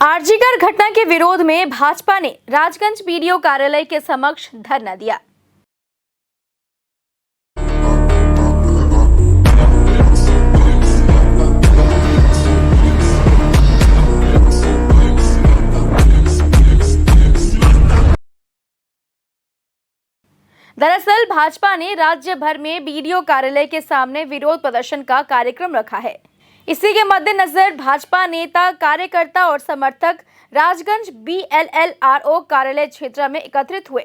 आरजीकर घटना के विरोध में भाजपा ने राजगंज बीडीओ कार्यालय के समक्ष धरना दिया। दरअसल भाजपा ने राज्य भर में बीडीओ कार्यालय के सामने विरोध प्रदर्शन का कार्यक्रम रखा है। इसी के मद्देनजर भाजपा नेता, कार्यकर्ता और समर्थक राजगंज BLLRO कार्यालय क्षेत्र में एकत्रित हुए।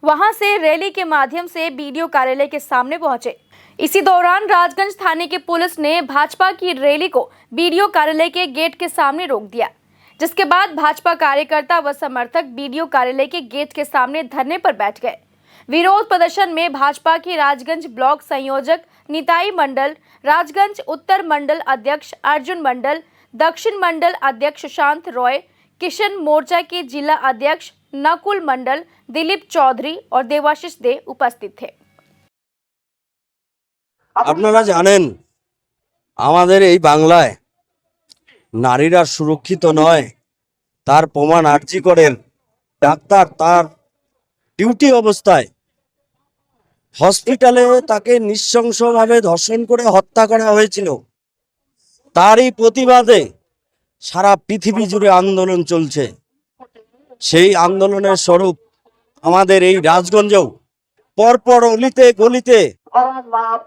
वहां से रैली के माध्यम से बीडीओ कार्यालय के सामने पहुंचे। इसी दौरान राजगंज थाने की पुलिस ने भाजपा की रैली को बीडीओ कार्यालय के गेट के सामने रोक दिया, जिसके बाद भाजपा कार्यकर्ता व समर्थक बीडीओ कार्यालय के गेट के सामने धरने पर बैठ गए। विरोध प्रदर्शन में भाजपा के राजगंज ब्लॉक संयोजक निताई मंडल, राजगंज उत्तर मंडल अध्यक्ष अर्जुन मंडल, दक्षिण मंडल अध्यक्ष सुशांत रॉय, किशन मोर्चा के जिला अध्यक्ष नकुल मंडल, दिलीप चौधरी और देवाशीष दे उपस्थित थे। আপনারা জানেন আমাদের এই বাংলায় নারীরা সুরক্ষিত নয়, তার প্রমাণ আরজি করেন। ডাক্তার তার ডিউটি অবস্থায় হসপিটালে তাকে নৃশংসভাবে ধর্ষণ করে হত্যা করা হয়েছিল। তারই প্রতিবাদে সারা পৃথিবী জুড়ে আন্দোলন চলছে। সেই আন্দোলনের স্বরূপ আমাদের এই রাজগঞ্জেও পরপর অলিতে গলিতে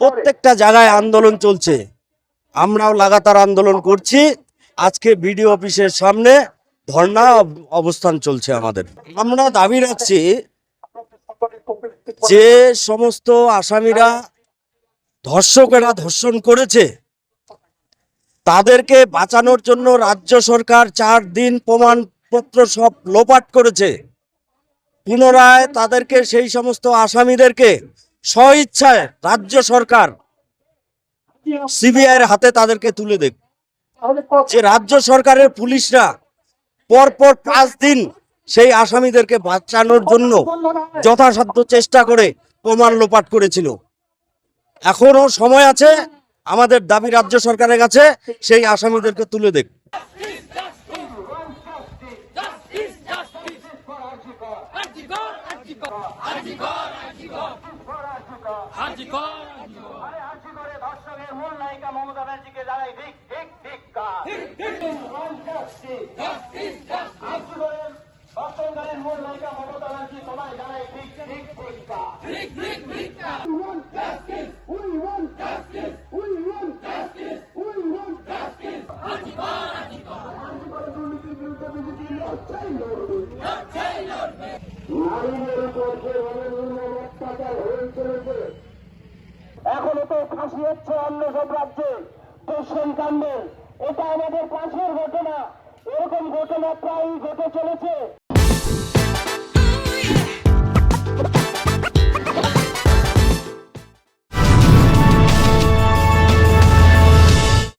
প্রত্যেকটা জায়গায় আন্দোলন চলছে। আমরাও লাগাতার আন্দোলন করছি। আজকে বিডিও অফিসের সামনে ধর্ণা অবস্থান চলছে আমাদের। আমরা দাবি রাখছি যে সমস্ত আসামিরা, ধর্ষকেরা ধর্ষণ করেছে, তাদেরকে বাঁচানোর জন্য রাজ্য সরকার 4 দিন প্রমাণপত্র সব লোপাট করেছে। পুনরায় তাদেরকে, সেই সমস্ত আসামিদেরকে স্বইচ্ছায় রাজ্য সরকার সিবিআইয়ের হাতে তাদেরকে তুলে দেবে। যে রাজ্য সরকারের পুলিশরা পরপর 5 দিন সেই আসামিদেরকে বাঁচানোর জন্য যথাসাধ্য চেষ্টা করে প্রমাণ লোপাট করেছিল। এখনো সময় আছে, আমাদের দাবি রাজ্য সরকারের কাছে সেই আসামিদেরকে তুলে দেখ। এখনো তো ফাঁসি হচ্ছে অন্য সব রাজ্যে ধর্ষণ কাণ্ডে। এটা আমাদের পাশের ঘটনা, এরকম ঘটনা প্রায়ই ঘটে চলেছে।